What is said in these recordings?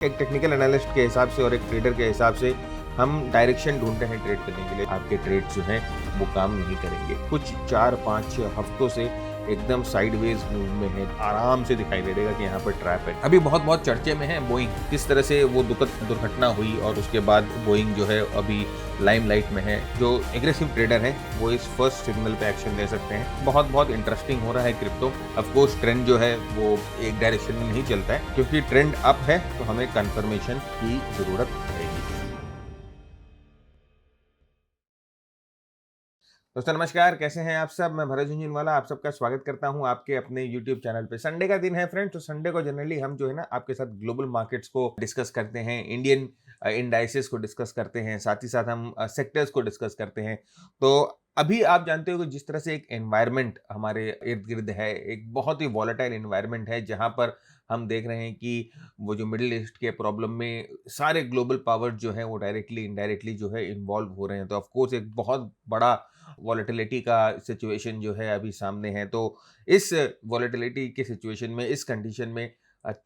एक technical analyst के हिसाब से और एक ट्रेडर के हिसाब से हम डायरेक्शन ढूंढते हैं ट्रेड करने के लिए। आपके ट्रेड जो हैं वो काम नहीं करेंगे। कुछ 4-5 हफ्तों से एकदम साइडवेज मूव में है, आराम से दिखाई दे देगा कि यहाँ पर ट्रैप है। अभी बहुत बहुत चर्चे में है बोइंग, किस तरह से वो दुर्घटना हुई और उसके बाद बोइंग जो है अभी लाइमलाइट में है। जो एग्रेसिव ट्रेडर है वो इस फर्स्ट सिग्नल पे एक्शन ले सकते हैं। बहुत बहुत इंटरेस्टिंग हो रहा है क्रिप्टो। ऑफ कोर्स ट्रेंड जो है वो एक डायरेक्शन में नहीं चलता है, क्योंकि ट्रेंड अप है तो हमें कंफर्मेशन की जरूरत पड़ेगी। दोस्तों नमस्कार, कैसे हैं आप सब। मैं भरत झुंझुनवाला आप सबका स्वागत करता हूं आपके अपने YouTube चैनल पे। संडे का दिन है फ्रेंड्स, तो संडे को जनरली हम जो है ना आपके साथ ग्लोबल मार्केट्स को डिस्कस करते हैं, इंडियन इंडाइसेस को डिस्कस करते हैं, साथ ही साथ हम सेक्टर्स को डिस्कस करते हैं। तो अभी आप जानते हो कि जिस तरह से एक एनवायरनमेंट हमारे इर्द गिर्द है, एक बहुत ही वॉलेटाइल एनवायरनमेंट है, जहां पर हम देख रहे हैं कि वो जो मिडिल ईस्ट के प्रॉब्लम में सारे ग्लोबल पावर जो है वो डायरेक्टली इनडायरेक्टली जो है इन्वॉल्व हो रहे हैं। तो ऑफकोर्स एक बहुत बड़ा वॉलेटिलिटी का सिचुएशन जो है अभी सामने है। तो इस वॉलेटिलिटी के सिचुएशन में, इस कंडीशन में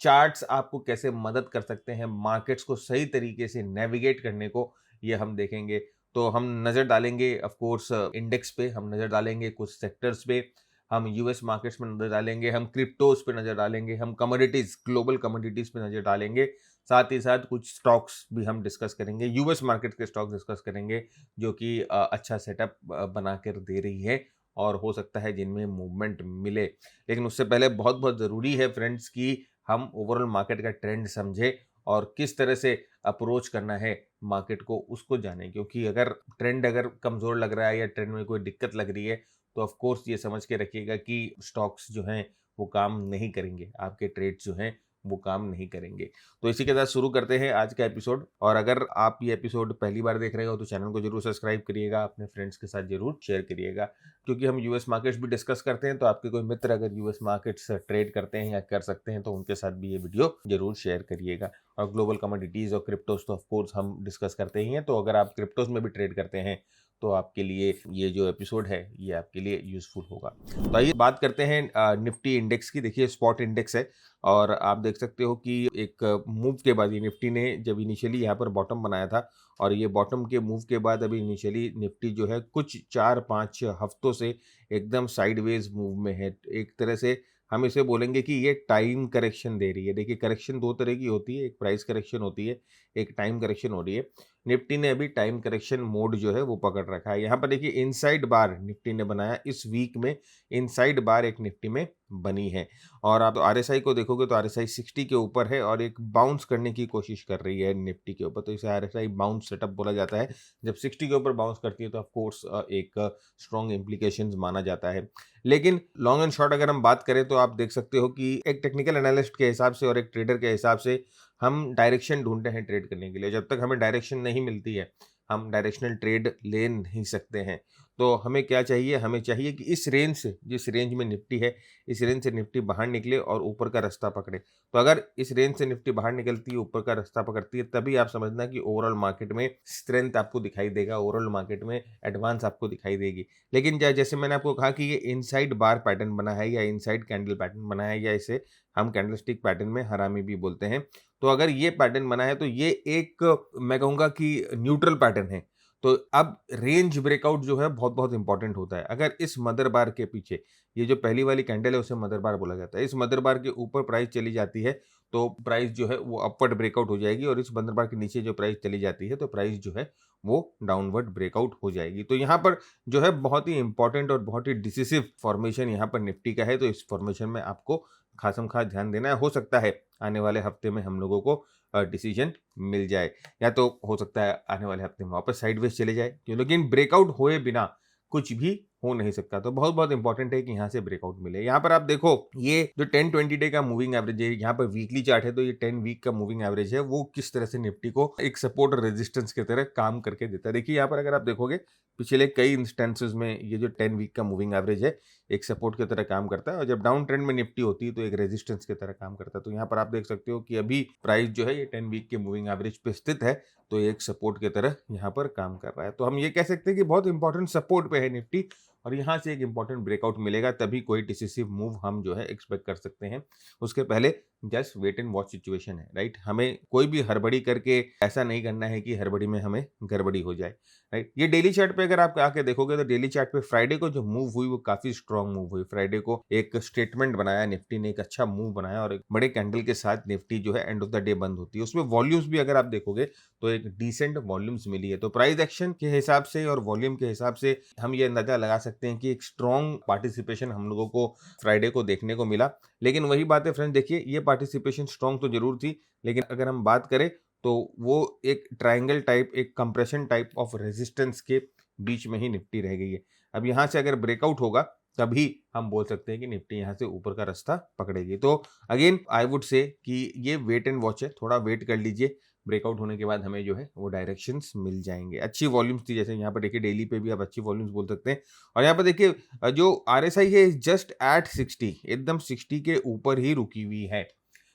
चार्ट्स आपको कैसे मदद कर सकते हैं मार्केट्स को सही तरीके से नेविगेट करने को, ये हम देखेंगे। तो हम नज़र डालेंगे ऑफ कोर्स इंडेक्स पे, हम नज़र डालेंगे कुछ सेक्टर्स पे, हम यूएस मार्केट्स में नज़र डालेंगे, हम क्रिप्टोज पे नज़र डालेंगे, हम कमोडिटीज़, ग्लोबल कमोडिटीज़ पे नज़र डालेंगे। साथ ही साथ कुछ स्टॉक्स भी हम डिस्कस करेंगे, यूएस मार्केट के स्टॉक्स डिस्कस करेंगे जो कि अच्छा सेटअप बना कर दे रही है और हो सकता है जिनमें मूवमेंट मिले। लेकिन उससे पहले बहुत बहुत ज़रूरी है फ्रेंड्स कि हम ओवरऑल मार्केट का ट्रेंड समझें और किस तरह से अप्रोच करना है मार्केट को उसको जानें। क्योंकि अगर ट्रेंड कमज़ोर लग रहा है या ट्रेंड में कोई दिक्कत लग रही है तो ऑफ कोर्स ये समझ के रखिएगा कि स्टॉक्स जो हैं वो काम नहीं करेंगे, आपके ट्रेड्स जो हैं वो काम नहीं करेंगे। तो इसी के साथ शुरू करते हैं आज का एपिसोड। और अगर आप ये एपिसोड पहली बार देख रहे हो तो चैनल को जरूर सब्सक्राइब करिएगा, अपने फ्रेंड्स के साथ जरूर शेयर करिएगा। क्योंकि हम यूएस मार्केट्स भी डिस्कस करते हैं, तो आपके कोई मित्र अगर यूएस मार्केट्स ट्रेड करते हैं या कर सकते हैं तो उनके साथ भी ये वीडियो जरूर शेयर करिएगा। और ग्लोबल कमोडिटीज़ और क्रिप्टोज तो ऑफकोर्स हम डिस्कस करते ही हैं। तो अगर आप क्रिप्टोज में भी ट्रेड करते हैं तो आपके लिए ये जो एपिसोड है ये आपके लिए यूजफुल होगा। तो आइए बात करते हैं निफ्टी इंडेक्स की। देखिए स्पॉट इंडेक्स है और आप देख सकते हो कि एक मूव के बाद ये निफ्टी ने जब इनिशियली यहाँ पर बॉटम बनाया था और ये बॉटम के मूव के बाद अभी इनिशियली निफ्टी जो है कुछ 4-5 हफ्तों से एकदम साइडवेज मूव में है। एक तरह से हम इसे बोलेंगे कि ये टाइम करेक्शन दे रही है। देखिए करेक्शन दो तरह की होती है, एक प्राइस करेक्शन होती है, एक टाइम करेक्शन हो रही है। निफ्टी ने अभी टाइम करेक्शन मोड जो है वो पकड़ रखा है। यहाँ पर देखिए इनसाइड बार निफ्टी ने बनाया, इस वीक में इनसाइड बार एक निफ्टी में बनी है। और आप आरएसआई को देखोगे तो आरएसआई 60 के ऊपर है और एक बाउंस करने की कोशिश कर रही है निफ्टी के ऊपर। तो इसे आरएसआई बाउंस सेटअप बोला जाता है। जब 60 के ऊपर बाउंस करती है तो ऑफ कोर्स एक स्ट्रॉन्ग इम्प्लीकेशंस माना जाता है। लेकिन लॉन्ग एंड शॉर्ट अगर हम बात करें तो आप देख सकते हो कि एक टेक्निकल एनालिस्ट के हिसाब से और एक ट्रेडर के हिसाब से हम डायरेक्शन ढूंढते हैं ट्रेड करने के लिए। जब तक हमें डायरेक्शन नहीं मिलती है हम डायरेक्शनल ट्रेड ले नहीं सकते हैं। तो हमें क्या चाहिए, हमें चाहिए कि इस रेंज से, जिस रेंज में निफ्टी है, इस रेंज से निफ्टी बाहर निकले और ऊपर का रास्ता पकड़े। तो अगर इस रेंज से निफ्टी बाहर निकलती है, ऊपर का रास्ता पकड़ती है, तभी आप समझना कि ओवरऑल मार्केट में स्ट्रेंथ आपको दिखाई देगा, ओवरऑल मार्केट में एडवांस आपको दिखाई देगी। लेकिन जैसे मैंने आपको कहा कि ये इनसाइड बार पैटर्न बना है या इनसाइड कैंडल पैटर्न बना है या इसे हम कैंडलस्टिक पैटर्न में हरामी भी बोलते हैं। तो अगर ये पैटर्न बना है तो ये एक, मैं कहूँगा कि न्यूट्रल पैटर्न है। तो अब रेंज ब्रेकआउट जो है बहुत बहुत इंपॉर्टेंट होता है। अगर इस मदर बार के पीछे, ये जो पहली वाली कैंडल है उसे मदर बार बोला जाता है, इस मदर बार के ऊपर प्राइस चली जाती है तो प्राइस जो है वो अपवर्ड ब्रेकआउट हो जाएगी। और इस मदर बार के नीचे जो प्राइस चली जाती है तो प्राइस जो है वो डाउनवर्ड ब्रेकआउट हो जाएगी। तो यहाँ पर जो है बहुत ही इंपॉर्टेंट और बहुत ही डिसिसिव फॉर्मेशन यहाँ पर निफ्टी का है। तो इस फॉर्मेशन में आपको खासम खास ध्यान देना है। हो सकता है आने वाले हफ्ते में हम लोगों को डिसीजन मिल जाए, या तो हो सकता है आने वाले हफ्ते में वापस साइडवेज चले जाए क्यों, लेकिन ब्रेकआउट होए बिना कुछ भी हो नहीं सकता। तो बहुत बहुत इंपॉर्टेंट है कि यहाँ से ब्रेकआउट मिले। यहाँ पर आप देखो ये जो 10-20 डे का मूविंग एवरेज है, यहाँ पर वीकली चार्ट है तो ये 10 वीक का मूविंग एवरेज है, वो किस तरह से निफ्टी को एक सपोर्ट और रेजिस्टेंस की तरह काम करके देता है। देखिए यहाँ पर अगर आप देखोगे पिछले कई इंस्टेंसेस में ये जो 10 वीक का मूविंग एवरेज है एक सपोर्ट की तरह काम करता है और जब डाउन ट्रेंड में निफ्टी होती है तो एक रेजिस्टेंस की तरह काम करता है। तो यहाँ पर आप देख सकते हो कि अभी प्राइस जो है ये 10 वीक के मूविंग एवरेज पे स्थित है, तो एक सपोर्ट की तरह यहाँ पर काम कर रहा है। तो हम ये कह सकते हैं कि बहुत इंपॉर्टेंट सपोर्ट पे है निफ्टी और यहाँ से एक इंपॉर्टेंट ब्रेकआउट मिलेगा तभी कोई डिसिसिव मूव हम जो है एक्सपेक्ट कर सकते हैं। उसके पहले just wait and watch situation है, राइट। हमें कोई भी हड़बड़ी करके ऐसा नहीं करना है कि हड़बड़ी में हमें गड़बड़ी हो जाए, राइट। ये डेली चार्ट पे अगर आप आके देखोगे तो डेली चार्ट पे फ्राइडे को जो मूव हुई वो काफी स्ट्रांग मूव हुई। फ्राइडे को एक स्टेटमेंट बनाया निफ्टी ने, एक अच्छा मूव बनाया और एक बड़े कैंडल के साथ निफ्टी जो है एंड ऑफ द डे बंद होती है। उसमें वॉल्यूम्स भी अगर आप देखोगे तो एक डिसेंट वॉल्यूम्स मिली है। तो प्राइस एक्शन के हिसाब से और वॉल्यूम के हिसाब से हम ये अंदाजा लगा सकते हैं कि एक स्ट्रॉन्ग पार्टिसिपेशन हम लोगों को फ्राइडे को देखने को मिला। लेकिन वही बात है फ्रेंड्स, देखिए ये पार्टिसिपेशन स्ट्रॉन्ग तो जरूर थी, लेकिन अगर हम बात करें तो वो एक ट्रायंगल टाइप, एक कंप्रेशन टाइप ऑफ रेजिस्टेंस के बीच में ही निफ्टी रह गई है। अब यहाँ से अगर ब्रेकआउट होगा तभी हम बोल सकते हैं कि निफ्टी यहाँ से ऊपर का रास्ता पकड़ेगी। तो अगेन आई वुड से कि ये वेट एंड वॉच है, थोड़ा वेट कर लीजिए। ब्रेकआउट होने के बाद हमें जो है वो डायरेक्शंस मिल जाएंगे। अच्छी वॉल्यूम्स थी, जैसे यहाँ पर देखिए डेली पे भी आप अच्छी वॉल्यूम्स बोल सकते हैं। और यहाँ पर देखिए जो RSI है जस्ट एट 60, एकदम 60 के ऊपर ही रुकी हुई है।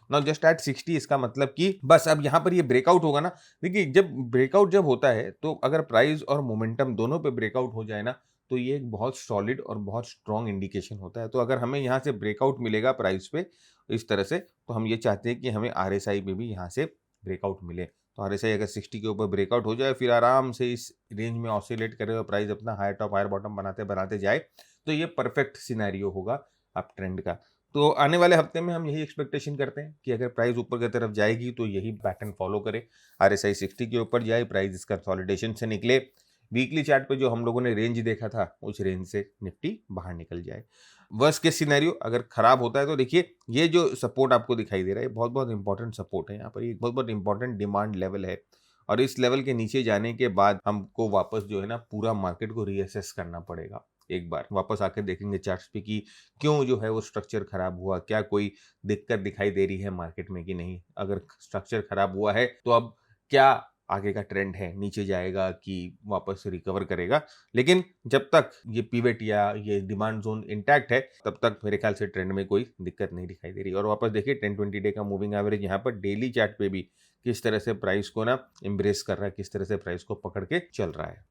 नाउ जस्ट एट 60 इसका मतलब कि बस अब यहाँ पर ये ब्रेकआउट होगा ना। देखिए जब ब्रेकआउट जब होता है तो अगर प्राइस और मोमेंटम दोनों पे ब्रेकआउट हो जाए ना तो ये एक बहुत सॉलिड और बहुत स्ट्रॉन्ग इंडिकेशन होता है। तो अगर हमें यहाँ से ब्रेकआउट मिलेगा प्राइस पे इस तरह से, तो हम ये चाहते हैं कि हमें RSI पे भी यहाँ से ब्रेकआउट मिले। तो RSI अगर 60 के ऊपर ब्रेकआउट हो जाए, फिर आराम से इस रेंज में ऑसिलेट करे और प्राइस अपना हायर टॉप हायर बॉटम बनाते बनाते जाए, तो ये परफेक्ट सिनेरियो होगा अप ट्रेंड का। तो आने वाले हफ्ते में हम यही एक्सपेक्टेशन करते हैं कि अगर प्राइस ऊपर की तरफ जाएगी तो यही पैटर्न फॉलो करे, RSI 60 के ऊपर जाए, प्राइस इसका कंसोलिडेशन से निकले, वीकली चार्ट पे जो हम लोगों ने रेंज देखा था उस रेंज से निफ्टी बाहर निकल जाए। वर्स्ट केस सिनेरियो अगर खराब होता है तो देखिए ये जो सपोर्ट आपको दिखाई दे रहा है बहुत बहुत इंपॉर्टेंट सपोर्ट है। यहाँ पर ये बहुत बहुत इंपॉर्टेंट डिमांड लेवल है और इस लेवल के नीचे जाने के बाद हमको वापस जो है ना पूरा मार्केट को रीअसेस करना पड़ेगा। एक बार वापस आकर देखेंगे चार्ट्स पे कि क्यों जो है वो स्ट्रक्चर खराब हुआ, क्या कोई दिक्कत दिखाई दे रही है मार्केट में कि नहीं। अगर स्ट्रक्चर खराब हुआ है तो अब क्या आगे का ट्रेंड है, नीचे जाएगा कि वापस रिकवर करेगा। लेकिन जब तक ये पिवट या ये डिमांड जोन इंटैक्ट है तब तक मेरे ख्याल से ट्रेंड में कोई दिक्कत नहीं दिखाई दे रही। और वापस देखिए 10-20 डे का मूविंग एवरेज यहाँ पर डेली चार्ट पे भी किस तरह से प्राइस को ना एम्ब्रेस कर रहा है, किस तरह से प्राइस को पकड़ के चल रहा है।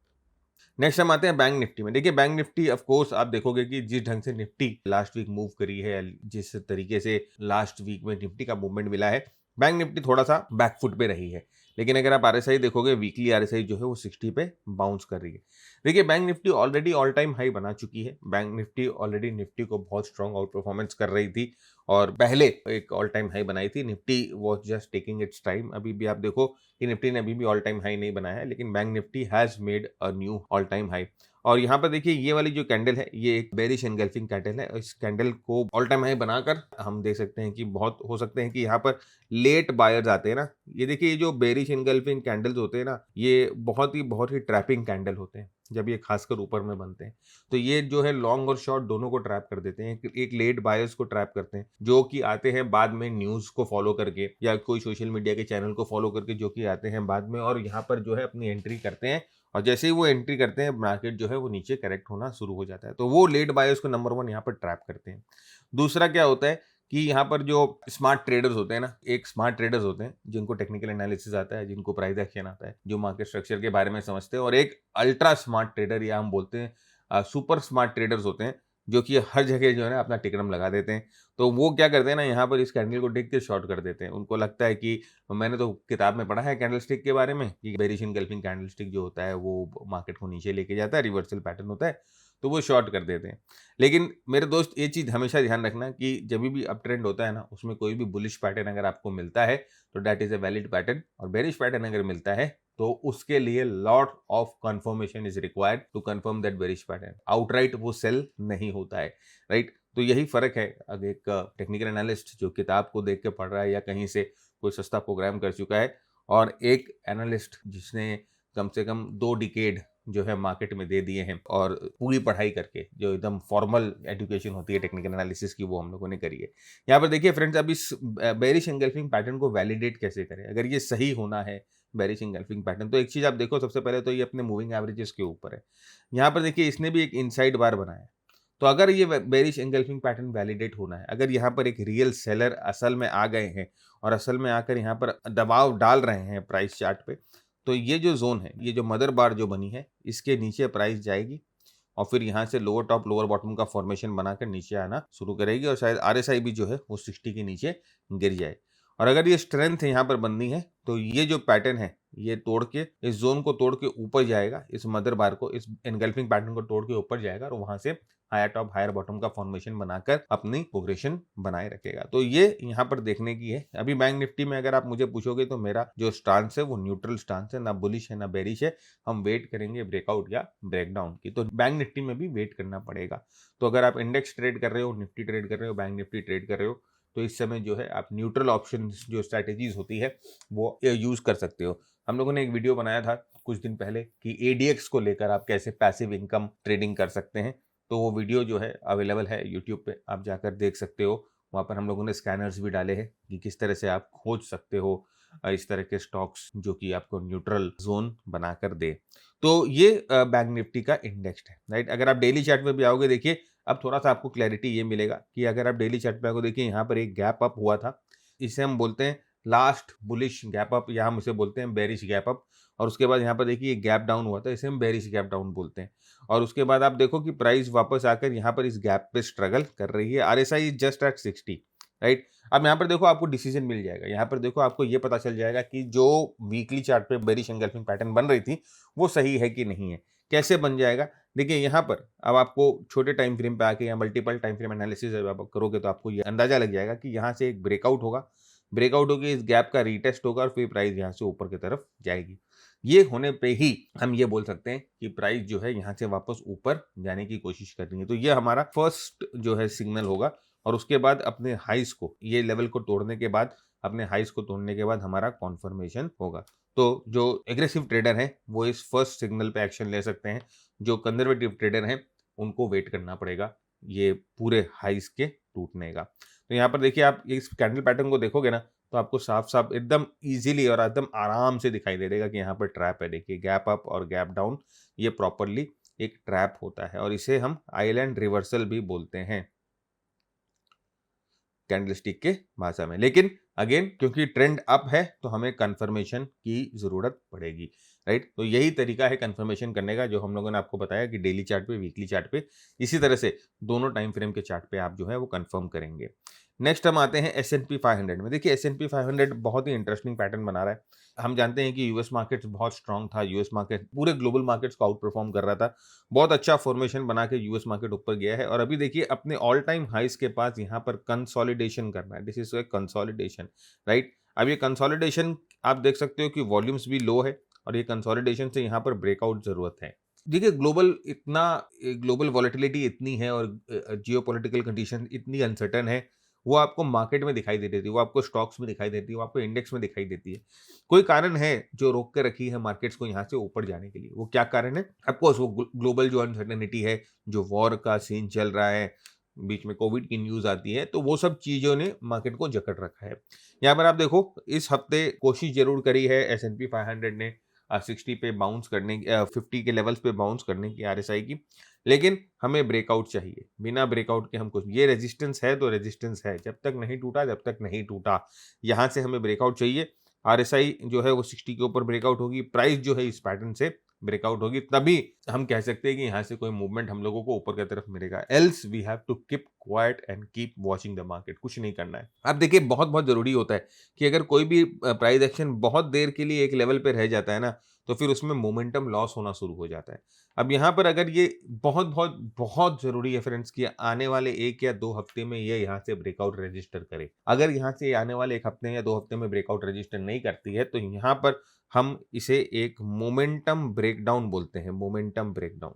नेक्स्ट हम आते हैं बैंक निफ्टी में। देखिए बैंक निफ्टी ऑफ कोर्स आप देखोगे कि जिस ढंग से निफ्टी लास्ट वीक मूव करी है, जिस तरीके से लास्ट वीक में निफ्टी का मूवमेंट मिला है, बैंक निफ्टी थोड़ा सा बैकफुट पे रही है। लेकिन अगर आप RSI देखोगे, वीकली RSI जो है वो 60 पे बाउंस कर रही है। देखिए bank Nifty already all time high बना चुकी है। बैंक निफ्टी ऑलरेडी निफ्टी को बहुत स्ट्रॉन्ग आउट परफॉर्मेंस कर रही थी और पहले एक ऑल टाइम हाई बनाई थी। Nifty was just taking it's time. अभी भी आप देखो कि निफ्टी ने अभी भी ऑल टाइम हाई नहीं बनाया है, लेकिन bank Nifty has made a knew all time high. और यहाँ पर देखिए ये वाली जो कैंडल है ये एक बेरिश एंगल्फिंग कैंडल है। इस कैंडल को ऑल टाइम हाई बनाकर हम देख सकते हैं कि बहुत हो सकते हैं कि यहाँ पर लेट बायर्स आते हैं ना। ये देखिए ये जो बेरिश एंगल्फिंग कैंडल्स होते हैं ना, ये बहुत ही ट्रैपिंग कैंडल होते हैं जब ये खासकर ऊपर में बनते हैं। तो ये जो है लॉन्ग और शॉर्ट दोनों को ट्रैप कर देते हैं। एक लेट बायर्स को ट्रैप करते हैं जो कि आते हैं बाद में न्यूज को फॉलो करके या कोई सोशल मीडिया के चैनल को फॉलो करके, जो कि आते हैं बाद में और यहाँ पर जो है अपनी एंट्री करते हैं। और जैसे ही वो एंट्री करते हैं मार्केट जो है वो नीचे करेक्ट होना शुरू हो जाता है। तो वो लेट बायर्स को नंबर 1 यहाँ पर ट्रैप करते हैं। दूसरा क्या होता है कि यहाँ पर जो स्मार्ट ट्रेडर्स होते हैं ना, एक स्मार्ट ट्रेडर्स होते हैं जिनको टेक्निकल एनालिसिस आता है, जिनको प्राइस एक्शन आता है, जो मार्केट स्ट्रक्चर के बारे में समझते हैं, और एक अल्ट्रा स्मार्ट ट्रेडर या हम बोलते हैं सुपर स्मार्ट ट्रेडर्स होते हैं जो कि हर जगह जो है ना अपना टिकरम लगा देते हैं। तो वो क्या करते हैं ना, यहाँ पर इस कैंडल को देख के शॉर्ट कर देते हैं। उनको लगता है कि मैंने तो किताब में पढ़ा है कैंडल स्टिक के बारे में कि बेरिश एंगल्फिंग कैंडल स्टिक जो होता है वो मार्केट को नीचे लेके जाता है, रिवर्सल पैटर्न होता है, तो वो शॉर्ट कर देते हैं। लेकिन मेरे दोस्त ये चीज़ हमेशा ध्यान रखना कि जब भी अप ट्रेंड होता है ना, उसमें कोई भी बुलिश पैटर्न अगर आपको मिलता है तो that is a valid pattern, और बेरिश पैटर्न अगर मिलता है तो उसके लिए lot of confirmation is required to confirm that bearish pattern. Outright वो सेल नहीं होता है, राइट। तो यही फर्क है। अगर एक टेक्निकल एनालिस्ट जो किताब को देख के पढ़ रहा है या कहीं से कोई सस्ता प्रोग्राम कर चुका है, और एक एनालिस्ट जिसने कम से कम 2 डिकेड जो है मार्केट में दे दिए हैं और पूरी पढ़ाई करके, जो एकदम फॉर्मल एजुकेशन होती है टेक्निकल एनालिसिस की, वो हम लोगों ने करी है। यहाँ पर देखिए फ्रेंड्स, अब इस बेरिश एंगल्फिंग पैटर्न को वैलिडेट कैसे करें अगर ये सही होना है बेरिश एंगल्फिंग पैटर्न। तो एक चीज़ आप देखो, सबसे पहले तो ये अपने मूविंग एवरेजेस के ऊपर है। यहाँ पर देखिए इसने भी एक इनसाइड बार बनाया है। तो अगर ये बेरिश एंगल्फिंग पैटर्न वैलिडेट होना है, अगर यहाँ पर एक रियल सेलर असल में आ गए हैं और असल में आकर यहाँ पर दबाव डाल रहे हैं प्राइस चार्ट पे, तो ये जो जोन है, ये जो मदर बार जो बनी है, इसके नीचे प्राइस जाएगी और फिर यहाँ से लोअर टॉप लोअर बॉटम का फॉर्मेशन बनाकर नीचे आना शुरू करेगी और शायद आरएसआई भी जो है वो 60 के नीचे गिर जाए। और अगर ये स्ट्रेंथ यहाँ पर बननी है तो ये जो पैटर्न है ये तोड़ के इस जोन को तोड़ के ऊपर जाएगा, इस मदर बार को, इस एनगल्फिंग पैटर्न को तोड़ के ऊपर जाएगा और वहां से हायर टॉप हायर बॉटम का फॉर्मेशन बनाकर अपनी प्रोग्रेशन बनाए रखेगा। तो ये यहाँ पर देखने की है। अभी बैंक निफ्टी में अगर आप मुझे पूछोगे तो मेरा जो स्टांस है वो न्यूट्रल स्टांस है, ना बुलिश है ना बेरिश है। हम वेट करेंगे ब्रेकआउट या ब्रेकडाउन की। तो बैंक निफ्टी में भी वेट करना पड़ेगा। तो अगर आप इंडेक्स ट्रेड कर रहे हो, निफ्टी ट्रेड कर रहे हो, बैंक निफ्टी ट्रेड कर रहे हो, तो इस समय जो है आप न्यूट्रल ऑप्शन जो स्ट्रैटेजीज होती है वो यूज कर सकते हो। हम लोगों ने एक वीडियो बनाया था कुछ दिन पहले कि एडीएक्स को लेकर आप कैसे पैसिव इनकम ट्रेडिंग कर सकते हैं। तो वो वीडियो जो है अवेलेबल है यूट्यूब पे, आप जाकर देख सकते हो। वहाँ पर हम लोगों ने स्कैनर्स भी डाले हैं कि किस तरह से आप खोज सकते हो इस तरह के स्टॉक्स जो कि आपको न्यूट्रल जोन बनाकर दे। तो ये बैंक निफ्टी का इंडेक्स है, राइट। अगर आप डेली चार्ट में भी आओगे, देखिए अब थोड़ा सा आपको क्लैरिटी ये मिलेगा कि अगर आप डेली चार्ट पे आओगे, देखिए यहाँ पर एक गैप अप हुआ था, इसे हम बोलते हैं लास्ट बुलिश गैप अप, या हम इसे बोलते हैं बेरिश गैप अप। और उसके बाद यहाँ पर देखिए गैप डाउन हुआ था, इसे हम बेरिश गैप डाउन बोलते हैं। और उसके बाद आप देखो कि प्राइस वापस आकर यहाँ पर इस गैप पे स्ट्रगल कर रही है। RSI is just at 60, right. अब यहाँ पर देखो आपको डिसीजन मिल जाएगा, यहाँ पर देखो आपको ये पता चल जाएगा कि जो वीकली चार्ट पे बेरिश एंगल्फिंग पैटर्न बन रही थी वो सही है कि नहीं है। कैसे बन जाएगा, देखिए यहाँ पर अब आपको छोटे टाइम फ्रेम पे आके या मल्टीपल टाइम फ्रेम एनालिसिस आप करोगे तो आपको ये अंदाजा लग जाएगा कि यहाँ से एक ब्रेकआउट होगा, ब्रेकआउट होगी, इस गैप का रीटेस्ट होगा और फिर प्राइस यहाँ से ऊपर की तरफ जाएगी। ये होने पे ही हम ये बोल सकते हैं कि प्राइस जो है यहाँ से वापस ऊपर जाने की कोशिश कर रही है। तो ये हमारा फर्स्ट जो है सिग्नल होगा। और उसके बाद अपने हाइस को, ये लेवल को तोड़ने के बाद, अपने हाइस को तोड़ने के बाद हमारा कॉन्फर्मेशन होगा। तो जो एग्रेसिव ट्रेडर हैं वो इस फर्स्ट सिग्नल पे एक्शन ले सकते हैं। जो कंजर्वेटिव ट्रेडर हैं उनको वेट करना पड़ेगा ये पूरे हाइस के टूटने का। तो यहाँ पर देखिए आप इस कैंडल पैटर्न को देखोगे ना तो आपको साफ साफ एकदम इजीली और एकदम आराम से दिखाई दे देगा कि यहाँ पर ट्रैप है। देखिए गैप अप और गैप डाउन, ये प्रॉपरली एक ट्रैप होता है और इसे हम आइलैंड रिवर्सल भी बोलते हैं कैंडलस्टिक के भाषा में। लेकिन अगेन क्योंकि ट्रेंड अप है तो हमें कंफर्मेशन की जरूरत पड़ेगी, राइट। तो यही तरीका है कंफर्मेशन करने का जो हम लोगों ने आपको बताया कि डेली चार्ट पे, वीकली चार्ट पे, इसी तरह से दोनों टाइम फ्रेम के चार्ट पे आप जो है वो कंफर्म करेंगे। नेक्स्ट हम आते हैं S&P 500 में। देखिए S&P 500 बहुत ही इंटरेस्टिंग पैटर्न बना रहा है। हम जानते हैं कि यूएस मार्केट बहुत स्ट्रांग था, यूएस मार्केट पूरे ग्लोबल मार्केट्स को आउट परफॉर्म कर रहा था। बहुत अच्छा फॉर्मेशन बना के यूएस मार्केट ऊपर गया है और अभी देखिए अपने ऑल टाइम हाइस के पास यहाँ पर कंसोलिडेशन करना है। This is a consolidation, right. अब ये कंसोलिडेशन आप देख सकते हो कि वॉल्यूम्स भी लो है और ये कंसोलिडेशन से यहाँ पर ब्रेकआउट जरूरत है। देखिए ग्लोबल वॉलेटिलिटी इतनी है और जियोपॉलिटिकल कंडीशन इतनी अनसर्टन है, वो आपको मार्केट में दिखाई देती है, वो आपको स्टॉक्स में दिखाई देती है, वो आपको इंडेक्स में दिखाई देती है। कोई कारण है जो रोक के रखी है मार्केट्स को यहाँ से ऊपर जाने के लिए। वो क्या कारण है? ऑफकोर्स वो ग्लोबल जो अनसर्टेनिटी है, जो वॉर का सीन चल रहा है, बीच में कोविड की न्यूज आती है, तो वो सब चीजों ने मार्केट को जकड़ रखा है। यहाँ पर आप देखो इस हफ्ते कोशिश जरूर करी है S&P 500 ने 60 पे बाउंस करने की, 50 के लेवल्स पे बाउंस करने की आरएसआई की, लेकिन हमें ब्रेकआउट चाहिए। बिना ब्रेकआउट के हम कुछ, ये रेजिस्टेंस है तो रेजिस्टेंस है, जब तक नहीं टूटा जब तक नहीं टूटा। यहाँ से हमें ब्रेकआउट चाहिए। आरएसआई जो है वो 60 के ऊपर ब्रेकआउट होगी, प्राइस जो है इस पैटर्न से ब्रेकआउट होगी, तभी हम कह सकते हैं कि यहाँ से कोई मूवमेंट हम लोगों को ऊपर की तरफ मिलेगा। Else we have to keep quiet and keep watching the market. कुछ नहीं करना है। अब देखिए बहुत बहुत जरूरी होता है कि अगर कोई भी प्राइस एक्शन बहुत देर के लिए एक लेवल पे रह जाता है ना, तो फिर उसमें मोमेंटम लॉस होना शुरू हो जाता है। अब यहाँ पर अगर ये बहुत बहुत बहुत जरूरी है फ्रेंड्स कि आने वाले 1 या 2 हफ्ते में ये यहाँ से ब्रेकआउट रजिस्टर करे। अगर यहाँ से आने वाले 1 हफ्ते या 2 हफ्ते में ब्रेकआउट रजिस्टर नहीं करती है तो यहाँ पर हम इसे एक मोमेंटम ब्रेकडाउन बोलते हैं, मोमेंटम ब्रेकडाउन।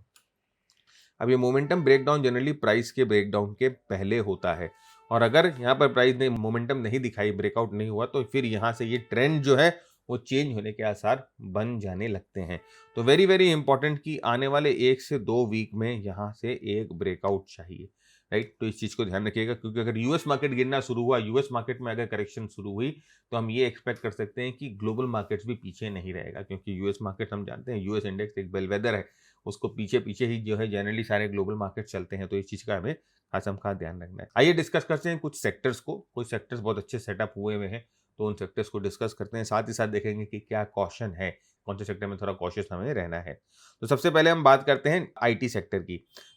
अब ये मोमेंटम ब्रेकडाउन जनरली प्राइस के ब्रेकडाउन के पहले होता है और अगर यहाँ पर प्राइस ने मोमेंटम नहीं दिखाई, ब्रेकआउट नहीं हुआ, तो फिर यहाँ से ये ट्रेंड जो है वो चेंज होने के आसार बन जाने लगते हैं। तो वेरी वेरी इंपॉर्टेंट कि आने वाले 1 से 2 वीक में यहाँ से एक ब्रेकआउट चाहिए, राइट। तो इस चीज को ध्यान रखिएगा क्योंकि अगर यूएस मार्केट गिरना शुरू हुआ, यूएस मार्केट में अगर करेक्शन शुरू हुई, तो हम ये एक्सपेक्ट कर सकते हैं कि ग्लोबल मार्केट्स भी पीछे नहीं रहेगा, क्योंकि यूएस मार्केट हम जानते हैं, यूएस इंडेक्स एक बेलवेदर है, उसको पीछे पीछे ही जो है जनरली सारे ग्लोबल मार्केट चलते हैं। तो इस चीज का हमें खासम खास ध्यान रखना है। आइए डिस्कस करते हैं कुछ सेक्टर्स को। कुछ सेक्टर्स बहुत अच्छे सेटअप हुए हैं तो उन सेक्टर्स को डिस्कस करते हैं, साथ ही साथ देखेंगे कि क्या कॉशन है कौन से सेक्टर में थोड़ा कॉशियस हमें रहना है। तो सबसे पहले हम बात करते हैं आईटी सेक्टर की।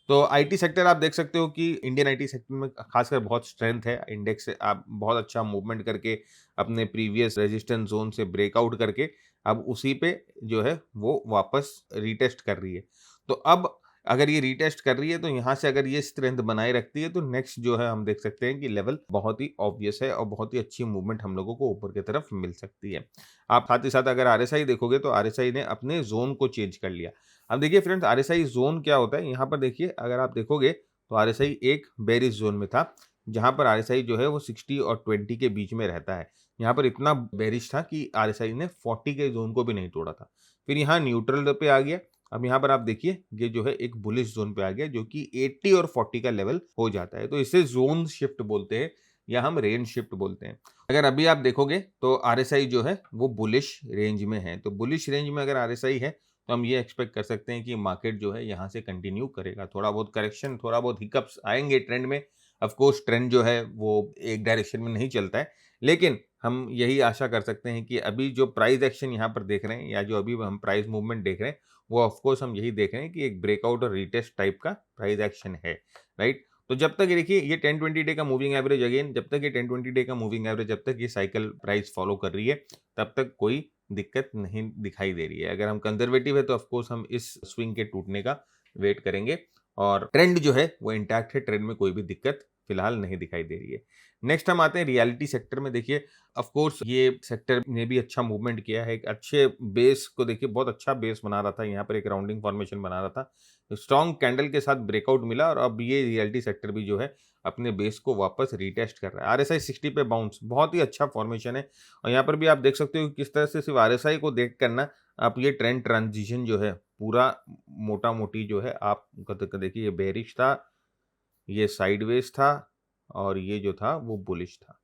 तो आईटी सेक्टर आप देख सकते हो कि इंडियन आईटी सेक्टर में खासकर बहुत स्ट्रेंथ है। इंडेक्स से आप बहुत अच्छा मूवमेंट करके अपने प्रीवियस रेजिस्टेंस जोन से ब्रेकआउट करके अब उसी पे जो है वो वापस रीटेस्ट कर रही है। तो अब अगर ये रीटेस्ट कर रही है तो यहाँ से अगर ये स्ट्रेंथ बनाए रखती है तो नेक्स्ट जो है हम देख सकते हैं कि लेवल बहुत ही ऑब्वियस है और बहुत ही अच्छी मूवमेंट हम लोगों को ऊपर की तरफ मिल सकती है। आप साथ ही साथ अगर आरएसआई देखोगे तो आरएसआई ने अपने जोन को चेंज कर लिया। अब देखिए फ्रेंड्स, आरएसआई जोन क्या होता है, यहाँ पर देखिए अगर आप देखोगे तो आरएसआई एक बेरिश जोन में था, जहाँ पर आरएसआई जो है वो 60 और 20 के बीच में रहता है। यहाँ पर इतना बेरिश था कि आरएसआई ने 40 के जोन को भी नहीं तोड़ा था। फिर यहाँ न्यूट्रल पे आ गया। अब यहाँ पर आप देखिए ये जो है एक बुलिश जोन पे आ गया, जो कि 80 और 40 का लेवल हो जाता है। तो इसे जोन शिफ्ट बोलते हैं या हम रेंज शिफ्ट बोलते हैं। अगर अभी आप देखोगे तो आरएसआई जो है वो बुलिश रेंज में है। तो बुलिश रेंज में अगर आरएसआई है तो हम ये एक्सपेक्ट कर सकते हैं कि मार्केट जो है यहाँ से कंटिन्यू करेगा। थोड़ा बहुत करेक्शन, थोड़ा बहुत हिकअप्स आएंगे ट्रेंड में। ऑफ कोर्स ट्रेंड जो है वो एक डायरेक्शन में नहीं चलता है, लेकिन हम यही आशा कर सकते हैं कि अभी जो प्राइस एक्शन यहाँ पर देख रहे हैं या जो अभी हम प्राइस मूवमेंट देख रहे हैं वो ऑफ कोर्स हम यही देख रहे हैं कि एक ब्रेकआउट और रीटेस्ट टाइप का प्राइस एक्शन है, राइट। तो जब तक ये देखिए ये 10-20 डे का मूविंग एवरेज, अगेन जब तक ये 10-20 डे का मूविंग एवरेज, जब तक ये साइकिल प्राइस फॉलो कर रही है तब तक कोई दिक्कत नहीं दिखाई दे रही है। अगर हम कंजर्वेटिव है तो ऑफ कोर्स हम इस स्विंग के टूटने का वेट करेंगे और ट्रेंड जो है वो इंटैक्ट है, ट्रेंड में कोई भी दिक्कत फिलहाल नहीं दिखाई दे रही है। नेक्स्ट हम आते हैं रियलिटी सेक्टर में। देखिए ऑफ कोर्स ये सेक्टर ने भी अच्छा मूवमेंट किया है। एक अच्छे बेस को देखिए, बहुत अच्छा बेस बना रहा था, यहाँ पर एक राउंडिंग फॉर्मेशन बना रहा था, स्ट्रॉन्ग कैंडल के साथ ब्रेकआउट मिला और अब ये रियलिटी सेक्टर भी जो है अपने बेस को वापस रीटेस्ट कर रहा है। आरएसआई 60 पे बाउंस, बहुत ही अच्छा फॉर्मेशन है। और यहाँ पर भी आप देख सकते हो कि किस तरह से सिर्फ आरएसआई को देख कर ना आप ये ट्रेंड ट्रांजिशन जो है पूरा मोटा मोटी जो है आप देखिए, ये बेरिश था, ये साइडवेज था और ये जो था वो बुलिश था।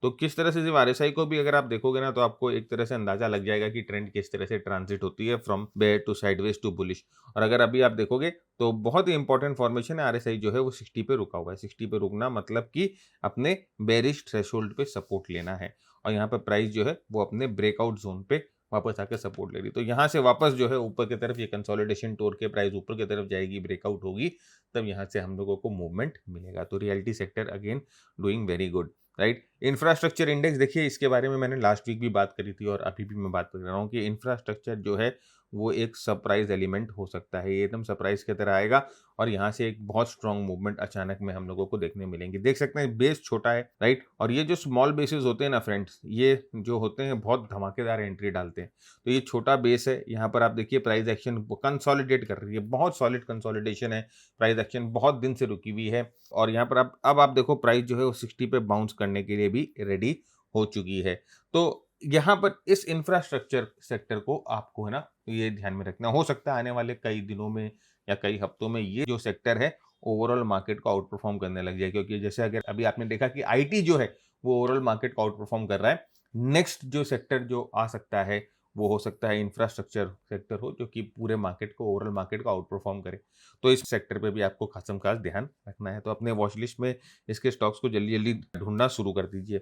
तो किस तरह से सिर्फ आरएसआई को भी अगर आप देखोगे ना तो आपको एक तरह से अंदाजा लग जाएगा कि ट्रेंड किस तरह से ट्रांजिट होती है from bear to sideways to bullish. और अगर अभी आप देखोगे तो बहुत ही इंपॉर्टेंट फॉर्मेशन है, आरएसआई जो है वो 60 पे रुका हुआ है। 60 पे रुकना मतलब कि अपने बेरिश थ्रेशोल्ड पे सपोर्ट लेना है और यहाँ पर प्राइस जो है वो अपने ब्रेकआउट जोन पे वापस आकर सपोर्ट ले रही। तो यहाँ से वापस जो है ऊपर की तरफ ये कंसोलिडेशन तोड़ के प्राइस ऊपर की तरफ जाएगी, ब्रेकआउट होगी, तब यहाँ से हम लोगों को मूवमेंट मिलेगा। तो reality sector again doing very good, right. Infrastructure index देखिए, इसके बारे में मैंने लास्ट वीक भी बात करी थी और अभी भी मैं बात कर रहा हूँ कि इंफ्रास्ट्रक्चर जो है वो एक सरप्राइज एलिमेंट हो सकता है। ये एकदम सरप्राइज की तरह आएगा और यहाँ से एक बहुत स्ट्रॉन्ग मूवमेंट अचानक में हम लोगों को देखने मिलेंगे। देख सकते हैं बेस छोटा है, राइट। और ये जो स्मॉल बेसेस होते हैं ना फ्रेंड्स, ये जो होते हैं बहुत धमाकेदार एंट्री डालते हैं। तो ये छोटा बेस है, यहाँ पर आप देखिए प्राइस एक्शन कंसोलिडेट कर रही है, बहुत सॉलिड कंसोलिडेशन है, प्राइस एक्शन बहुत दिन से रुकी हुई है। और यहाँ पर अब आप देखो प्राइस जो है वो 60 पे बाउंस करने के लिए भी रेडी हो चुकी है। तो यहाँ पर इस इंफ्रास्ट्रक्चर सेक्टर को आपको है ना ये ध्यान में रखना। हो सकता है आने वाले कई दिनों में या कई हफ्तों में ये जो सेक्टर है ओवरऑल मार्केट को आउट परफॉर्म करने लग जाए, क्योंकि जैसे अगर अभी आपने देखा कि आईटी जो है वो ओवरऑल मार्केट को आउट परफॉर्म कर रहा है। नेक्स्ट जो सेक्टर जो आ सकता है वो हो सकता है इंफ्रास्ट्रक्चर सेक्टर हो, जो कि पूरे मार्केट को, ओवरऑल मार्केट को आउट परफॉर्म करे। तो इस सेक्टर पे भी आपको खासम खास ध्यान रखना है। तो अपने वॉच लिस्ट में इसके स्टॉक्स को जल्दी जल्दी ढूंढना शुरू कर दीजिए।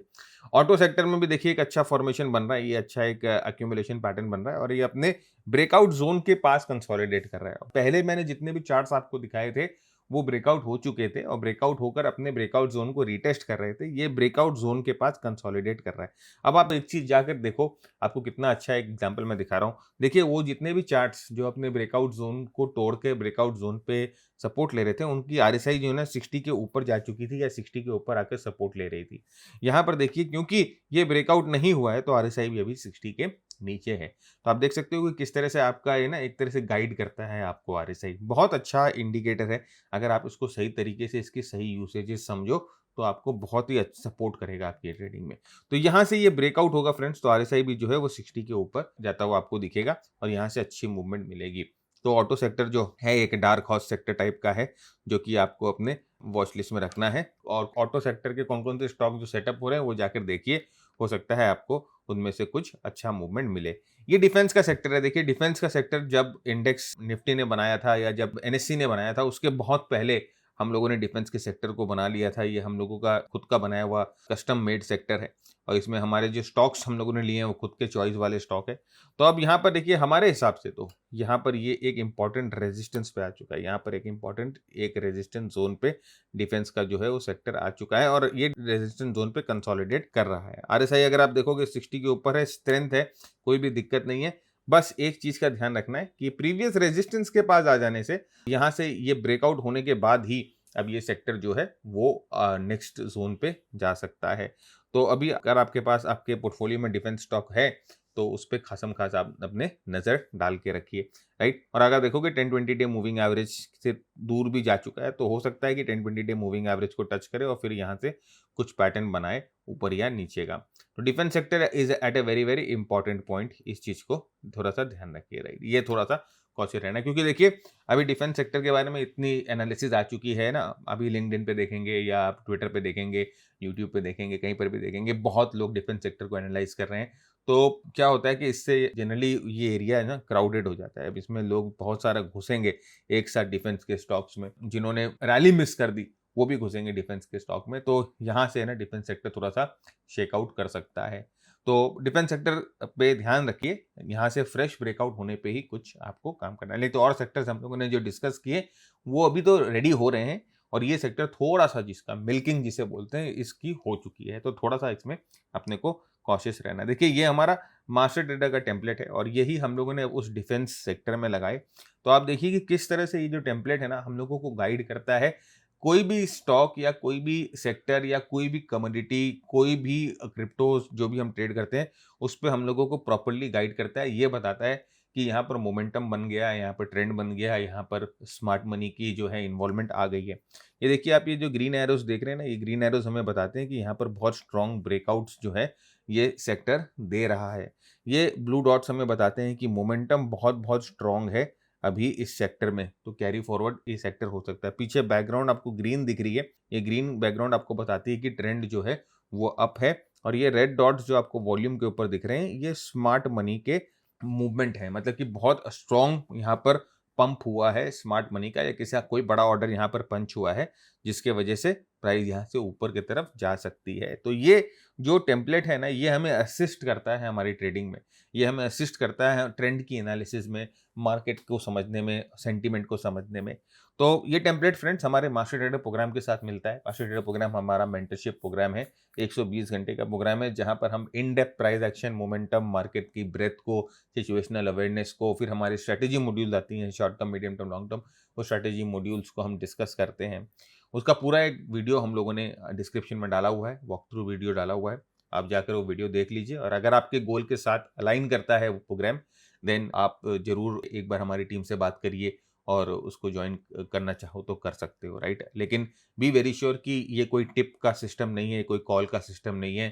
ऑटो सेक्टर में भी देखिए एक अच्छा फॉर्मेशन बन रहा है, ये अच्छा एक एक्यूमुलेशन पैटर्न बन रहा है और ये अपने ब्रेकआउट जोन के पास कंसोलिडेट कर रहा है। पहले मैंने जितने भी चार्ट्स आपको दिखाए थे वो ब्रेकआउट हो चुके थे और ब्रेकआउट होकर अपने ब्रेकआउट जोन को रीटेस्ट कर रहे थे। ये ब्रेकआउट जोन के पास कंसोलिडेट कर रहा है। अब आप एक चीज जाकर देखो, आपको कितना अच्छा एक एग्जांपल मैं दिखा रहा हूँ। देखिए वो जितने भी चार्ट्स जो अपने ब्रेकआउट जोन को तोड़ के ब्रेकआउट जोन पे सपोर्ट ले रहे थे, उनकी आरएसआई जो है ना 60 के ऊपर जा चुकी थी या 60 के ऊपर आकर सपोर्ट ले रही थी। यहाँ पर देखिए क्योंकि ये ब्रेकआउट नहीं हुआ है तो आरएसआई भी अभी 60 के नीचे है। तो आप देख सकते हो कि किस तरह से आपका ये ना एक तरह से गाइड करता है आपको आरएसआई। बहुत अच्छा इंडिकेटर है, अगर आप इसको सही तरीके से इसकी सही यूसेजेस समझो तो आपको बहुत ही अच्छा सपोर्ट करेगा आपकी ट्रेडिंग में। तो यहाँ से ये ब्रेकआउट होगा फ्रेंड्स, तो आरएसआई भी जो है वो 60 के ऊपर जाता हुआ आपको दिखेगा और यहाँ से अच्छी मूवमेंट मिलेगी। तो ऑटो सेक्टर जो है एक डार्क हॉर्स सेक्टर टाइप का है, जो कि आपको अपने वॉच लिस्ट में रखना है। और ऑटो सेक्टर के कौन कौन से स्टॉक जो सेटअप हो रहे हैं वो जाकर देखिए, हो सकता है आपको उनमें से कुछ अच्छा मूवमेंट मिले। ये डिफेंस का सेक्टर है। देखिए डिफेंस का सेक्टर जब इंडेक्स निफ्टी ने बनाया था या जब एनएससी ने बनाया था उसके बहुत पहले हम लोगों ने डिफेंस के सेक्टर को बना लिया था, ये हम लोगों का खुद का बनाया हुआ कस्टम मेड सेक्टर है और इसमें हमारे जो स्टॉक्स हम लोगों ने लिए हैं वो खुद के चॉइस वाले स्टॉक है। तो अब यहाँ पर देखिए हमारे हिसाब से तो यहाँ पर ये एक इंपॉर्टेंट रेजिस्टेंस पे आ चुका है, यहाँ पर एक इंपॉर्टेंट एक रेजिस्टेंस जोन पे डिफेंस का जो है वो सेक्टर आ चुका है और ये रेजिस्टेंस जोन पे कंसोलिडेट कर रहा है। आरएसआई अगर आप देखोगे 60 के ऊपर है, स्ट्रेंथ है, कोई भी दिक्कत नहीं है। बस एक चीज का ध्यान रखना है कि प्रीवियस रेजिस्टेंस के पास आ जाने से यहाँ से ये ब्रेकआउट होने के बाद ही अब ये सेक्टर जो है वो नेक्स्ट जोन पे जा सकता है। तो अभी अगर आपके पास आपके पोर्टफोलियो में डिफेंस स्टॉक है तो उस पर खासम खास आप अपने नज़र डाल के रखिए, राइट। और अगर देखोगे 10-20 डे मूविंग एवरेज से दूर भी जा चुका है तो हो सकता है कि 10-20 डे मूविंग एवरेज को टच करे और फिर यहाँ से कुछ पैटर्न बनाए ऊपर या नीचे का। तो defence sector is at a very very important point, इस चीज़ को थोड़ा सा ध्यान रखिए, राइट। ये थोड़ा सा कॉशियस रहना, क्योंकि देखिए अभी डिफेंस सेक्टर के बारे में इतनी एनालिसिस आ चुकी है ना, अभी लिंक्डइन पे देखेंगे या आप ट्विटर पे देखेंगे, यूट्यूब पे देखेंगे, कहीं पर भी देखेंगे, बहुत लोग डिफेंस सेक्टर को एनालाइज कर रहे हैं। तो क्या होता है कि इससे जनरली ये एरिया है ना क्राउडेड हो जाता है। अब इसमें लोग बहुत सारा घुसेंगे एक साथ डिफेंस के स्टॉक्स में, जिन्होंने रैली मिस कर दी वो भी घुसेंगे डिफेंस के स्टॉक में, तो यहाँ से है ना डिफेंस सेक्टर थोड़ा सा शेकआउट कर सकता है। तो डिफेंस सेक्टर पे ध्यान रखिए, यहाँ से फ्रेश ब्रेकआउट होने पे ही कुछ आपको काम करना है। नहीं तो और सेक्टर्स हम लोगों ने जो डिस्कस किए वो अभी तो रेडी हो रहे हैं और ये सेक्टर थोड़ा सा जिसका मिल्किंग जिसे बोलते हैं इसकी हो चुकी है, तो थोड़ा सा इसमें अपने को कॉशियस रहना है। देखिए ये हमारा मास्टर ट्रेडर का टेम्पलेट है और यही हम लोगों ने उस डिफेंस सेक्टर में लगाए। तो आप देखिए कि किस तरह से ये जो टेम्पलेट है ना हम लोगों को गाइड करता है, कोई भी स्टॉक या कोई भी सेक्टर या कोई भी कमोडिटी, कोई भी क्रिप्टोज जो भी हम ट्रेड करते हैं उस पे हम लोगों को प्रॉपर्ली गाइड करता है। ये बताता है कि यहाँ पर मोमेंटम बन गया, यहाँ पर ट्रेंड बन गया, यहाँ पर स्मार्ट मनी की जो है इन्वॉल्वमेंट आ गई है। ये देखिए आप ये जो ग्रीन एरोज देख रहे हैं ना, ये ग्रीन एरोज हमें बताते हैं कि यहाँ पर बहुत स्ट्रॉन्ग ब्रेकआउट्स जो है ये सेक्टर दे रहा है। ये ब्लू डॉट्स हमें बताते हैं कि मोमेंटम बहुत बहुत स्ट्रॉन्ग है अभी इस सेक्टर में, तो कैरी फॉरवर्ड ये सेक्टर हो सकता है। पीछे बैकग्राउंड आपको ग्रीन दिख रही है, ये ग्रीन बैकग्राउंड आपको बताती है कि ट्रेंड जो है वो अप है और ये रेड डॉट्स जो आपको वॉल्यूम के ऊपर दिख रहे हैं ये स्मार्ट मनी के मूवमेंट है, मतलब कि बहुत स्ट्रॉन्ग यहाँ पर पंप हुआ है स्मार्ट मनी का या किसी का कोई बड़ा ऑर्डर यहाँ पर पंच हुआ है जिसके वजह से प्राइस यहाँ से ऊपर की तरफ जा सकती है। तो ये जो टेम्पलेट है ना ये हमें असिस्ट करता है हमारी ट्रेडिंग में, ये हमें असिस्ट करता है ट्रेंड की एनालिसिस में, मार्केट को समझने में, सेंटीमेंट को समझने में। तो ये टेम्पलेट फ्रेंड्स हमारे मास्टर ट्रेडर प्रोग्राम के साथ मिलता है। मास्टर ट्रेडर प्रोग्राम हमारा मेंटरशिप प्रोग्राम है, 120 घंटे का प्रोग्राम है जहां पर हम in depth price action, momentum, market की ब्रेथ को, सिचुएशनल अवेयरनेस को, फिर हमारी स्ट्रैटेजी मॉड्यूल आती हैं short term, medium term, long term, वो स्ट्रैटेजी मॉड्यूल्स को हम डिस्कस करते हैं। उसका पूरा एक वीडियो हम लोगों ने डिस्क्रिप्शन में डाला हुआ है, वॉक थ्रू वीडियो डाला हुआ है, आप जाकर वो वीडियो देख लीजिए और अगर आपके गोल के साथ अलाइन करता है वो प्रोग्राम देन आप जरूर एक बार हमारी टीम से बात करिए और उसको ज्वाइन करना चाहो तो कर सकते हो, राइट। लेकिन बी वेरी श्योर कि ये कोई टिप का सिस्टम नहीं है, कोई कॉल का सिस्टम नहीं है,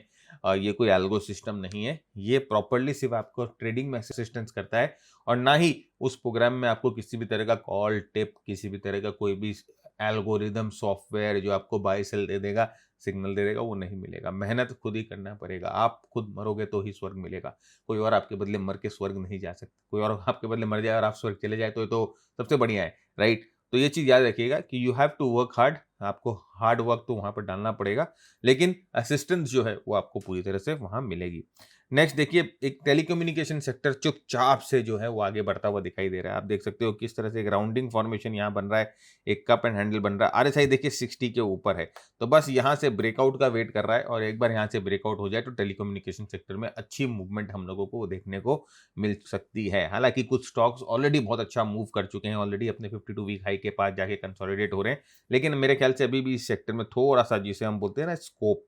ये कोई एल्गो सिस्टम नहीं है, ये प्रॉपरली सिर्फ आपको ट्रेडिंग में असिस्टेंस करता है और ना ही उस प्रोग्राम में आपको किसी भी तरह का कॉल, टिप, किसी भी तरह का कोई भी एल्गोरिदम सॉफ्टवेयर जो आपको बाय सेल दे देगा, सिग्नल दे देगा, वो नहीं मिलेगा। मेहनत खुद ही करना पड़ेगा, आप खुद मरोगे तो ही स्वर्ग मिलेगा, कोई और आपके बदले मर के स्वर्ग नहीं जा सकता। कोई और आपके बदले मर जाए और आप स्वर्ग चले जाए तो सबसे बढ़िया है, राइट। तो ये चीज़ याद रखिएगा कि you have to work hard, आपको हार्ड वर्क तो वहाँ पर डालना पड़ेगा, लेकिन असिस्टेंस जो है वो आपको पूरी तरह से वहाँ मिलेगी। नेक्स्ट देखिए एक टेलीकम्युनिकेशन सेक्टर चुपचाप से जो है वो आगे बढ़ता हुआ दिखाई दे रहा है। आप देख सकते हो किस तरह से एक राउंडिंग फॉर्मेशन यहाँ बन रहा है, एक कप एंड हैंडल बन रहा है। आरएसआई देखिए 60 के ऊपर है, तो बस यहाँ से ब्रेकआउट का वेट कर रहा है और एक बार यहाँ से ब्रेकआउट हो जाए तो टेलीकम्युनिकेशन सेक्टर में अच्छी मूवमेंट हम लोगों को देखने को मिल सकती है। हालांकि कुछ स्टॉक्स ऑलरेडी बहुत अच्छा मूव कर चुके हैं, ऑलरेडी अपने 52 वीक हाई के पास जाके कंसोलिडेट हो रहे हैं, लेकिन मेरे ख्याल से अभी भी इस सेक्टर में थोड़ा सा जिसे हम बोलते हैं ना स्कोप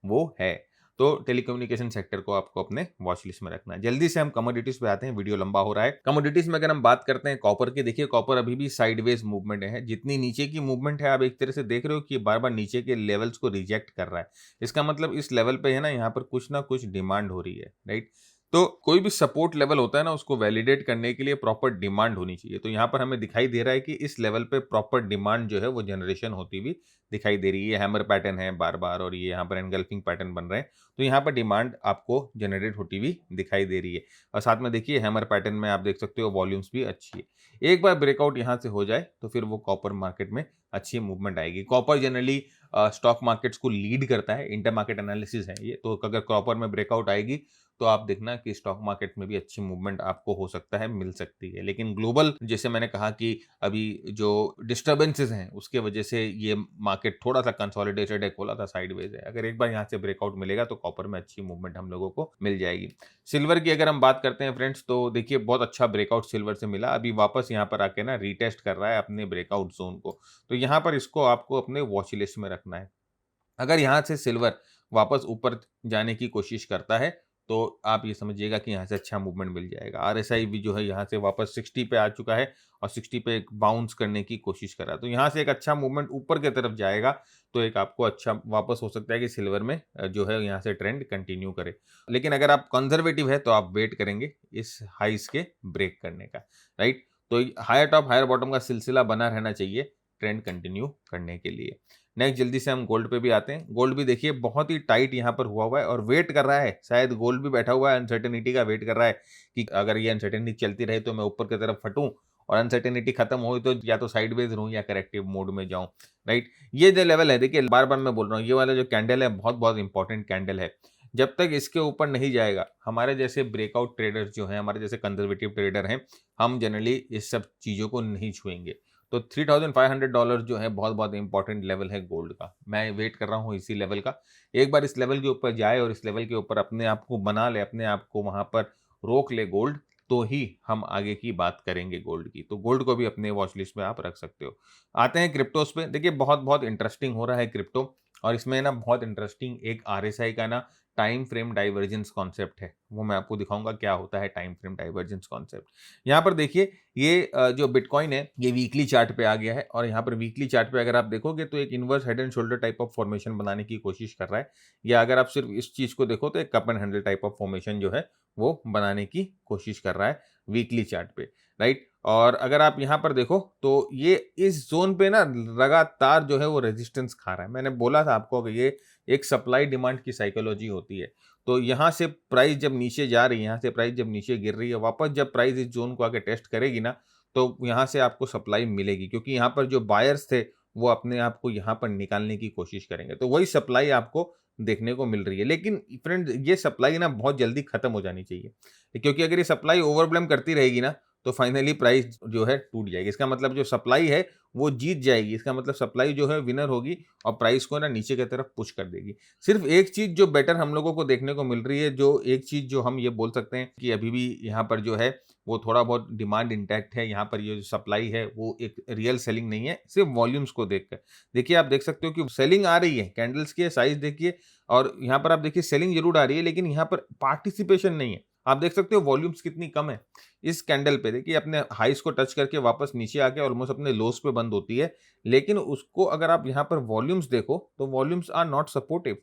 वो है। तो टेलीकम्युनिकेशन सेक्टर को आपको अपने वॉच लिस्ट में रखना है। जल्दी से हम कमोडिटीज पे आते हैं, वीडियो लंबा हो रहा है। कमोडिटीज में अगर हम बात करते हैं कॉपर की, देखिए कॉपर अभी भी साइडवेज मूवमेंट है, जितनी नीचे की मूवमेंट है आप एक तरह से देख रहे हो कि बार बार नीचे के लेवल्स को रिजेक्ट कर रहा है। इसका मतलब इस लेवल पे है ना यहाँ पर कुछ ना कुछ डिमांड हो रही है, राइट। तो कोई भी सपोर्ट लेवल होता है ना, उसको वैलिडेट करने के लिए प्रॉपर डिमांड होनी चाहिए। तो यहाँ पर हमें दिखाई दे रहा है कि इस लेवल पे प्रॉपर डिमांड जो है वो जनरेशन होती हुई दिखाई दे रही है। हैमर पैटर्न है बार-बार और ये यहाँ पर एनगल्फिंग पैटर्न बन रहे हैं। तो यहाँ पर डिमांड आपको जनरेट होती हुई दिखाई दे रही है और साथ में देखिए हैमर पैटर्न में आप देख सकते हो वॉल्यूम्स भी अच्छी है। एक बार ब्रेकआउट यहाँ से हो जाए तो फिर वो कॉपर मार्केट में अच्छी मूवमेंट आएगी। कॉपर जनरली स्टॉक मार्केट्स को लीड करता है, इंटर मार्केट एनालिसिस है ये। तो अगर कॉपर में ब्रेकआउट आएगी तो आप देखना कि स्टॉक मार्केट में भी अच्छी मूवमेंट आपको हो सकता है, मिल सकती है। लेकिन ग्लोबल जैसे मैंने कहा कि अभी जो डिस्टर्बेंसेस हैं उसके वजह से ये मार्केट थोड़ा-सा कंसोलिडेटेड है, थोड़ा-सा साइडवेज है। अगर एक बार यहाँ से ब्रेकआउट मिलेगा तो कॉपर में अच्छी मूवमेंट हम लोगों को मिल जाएगी। सिल्वर की अगर हम बात करते हैं फ्रेंड्स, तो देखिए बहुत अच्छा ब्रेकआउट सिल्वर से मिला। अभी वापस यहाँ पर आके ना रीटेस्ट कर रहा है अपने ब्रेकआउट ज़ोन को। तो यहाँ पर इसको आपको अपने वॉच लिस्ट में रखना है। अगर यहाँ से सिल्वर वापस ऊपर जाने की कोशिश करता है, तो आप ये समझिएगा कि यहाँ से अच्छा मूवमेंट मिल जाएगा। आरएसआई भी जो है यहाँ से वापस 60 पे आ चुका है और 60 पे एक बाउंस करने की कोशिश कर रहा है। तो यहाँ से एक अच्छा मूवमेंट ऊपर की तरफ जाएगा, तो एक आपको अच्छा वापस हो सकता है कि सिल्वर में जो है यहाँ से ट्रेंड कंटिन्यू करे। लेकिन अगर आप कंज़र्वेटिव है तो आप वेट करेंगे इस हाइज़ के ब्रेक करने का, राइट? तो हायर टॉप, हायर बॉटम का सिलसिला बना रहना चाहिए ट्रेंड कंटिन्यू करने के लिए। नेक्स्ट जल्दी से हम गोल्ड पे भी आते हैं। गोल्ड भी देखिए बहुत ही टाइट यहाँ पर हुआ हुआ है और वेट कर रहा है। शायद गोल्ड भी बैठा हुआ है, अनसर्टेनिटी का वेट कर रहा है कि अगर ये अनसर्टेनिटी चलती रहे तो मैं ऊपर की तरफ फटूँ और अनसर्टेनिटी खत्म हो तो या तो साइडवेज रहूँ या करेक्टिव मोड में जाऊँ, राइट? ये जो लेवल है देखिए बार-बार मैं बोल रहा हूँ, ये वाला जो कैंडल है बहुत-बहुत इंपॉर्टेंट कैंडल है। जब तक इसके ऊपर नहीं जाएगा, हमारे जैसे ब्रेकआउट ट्रेडर्स जो हैं, हमारे जैसे कंजर्वेटिव ट्रेडर हैं, हम जनरली इस सब चीज़ों को नहीं छुएँगे। तो $3,500 जो है बहुत-बहुत इंपॉर्टेंट लेवल है गोल्ड का। मैं वेट कर रहा हूँ इसी लेवल का। एक बार इस लेवल के ऊपर जाए और इस लेवल के ऊपर अपने आप को बना ले, अपने आप को वहाँ पर रोक ले गोल्ड, तो ही हम आगे की बात करेंगे गोल्ड की। तो गोल्ड को भी अपने वॉच लिस्ट में आप रख सकते हो। आते हैं क्रिप्टोज़ पे। देखिए बहुत-बहुत इंटरेस्टिंग हो रहा है क्रिप्टो और इसमें ना बहुत इंटरेस्टिंग एक आरएसआई का ना टाइम फ्रेम डाइवर्जेंस कॉन्सेप्ट है। वो मैं आपको दिखाऊँगा क्या होता है टाइम फ्रेम डाइवर्जेंस कॉन्सेप्ट। यहाँ पर देखिए ये जो बिटकॉइन है ये वीकली चार्ट पे आ गया है और यहाँ पर वीकली चार्ट पे अगर आप देखोगे तो एक inverse head and shoulder type of formation बनाने की कोशिश कर रहा है, या अगर आप सिर्फ इस चीज को देखो तो एक cup and handle type of formation जो है वो बनाने की कोशिश कर रहा है वीकली चार्ट पे, राइट? और अगर आप यहाँ पर देखो तो ये इस जोन पे ना लगातार जो है वो रेजिस्टेंस खा रहा है। मैंने बोला था आपको कि ये एक सप्लाई डिमांड की साइकोलॉजी होती है। तो यहाँ से प्राइस जब नीचे जा रही है, यहाँ से प्राइस जब नीचे गिर रही है, वापस जब प्राइस इस ज़ोन को आके टेस्ट करेगी ना, तो यहाँ से आपको सप्लाई मिलेगी क्योंकि यहाँ पर जो बायर्स थे, वो अपने आप को यहाँ पर निकालने की कोशिश करेंगे। तो वही सप्लाई आपको देखने को मिल रही है। लेकिन फ्रेंड ये सप्लाई ना बहुत जल्दी खत्म हो जानी चाहिए क्योंकि अगर ये सप्लाई ओवरब्लम करती रहेगी ना, तो फाइनली प्राइस जो है टूट जाएगी। इसका मतलब जो सप्लाई है, वो जीत जाएगी। इसका मतलब सप्लाई जो है विनर होगी और प्राइस को ना नीचे की तरफ पुश कर देगी। सिर्फ एक चीज़ जो बेटर हम लोगों को देखने को मिल रही है, जो एक चीज़ जो हम ये बोल सकते हैं कि अभी भी यहाँ पर जो है वो थोड़ा बहुत डिमांड इंटैक्ट है। यहाँ पर ये जो सप्लाई है वो एक रियल सेलिंग नहीं है, सिर्फ वॉल्यूम्स को देखकर। देखिए आप देख सकते हो कि सेलिंग आ रही है, कैंडल्स की साइज़ देखिए और यहाँ पर आप देखिए सेलिंग ज़रूर आ रही है लेकिन यहाँ पर पार्टिसिपेशन नहीं है। आप देख सकते हो वॉल्यूम्स कितनी कम है। इस कैंडल पे देखिए अपने हाईज़ को टच करके वापस नीचे आके ऑलमोस्ट अपने लोज़ पे बंद होती है। लेकिन उसको अगर आप यहाँ पर वॉल्यूम्स देखो तो volumes are not supportive,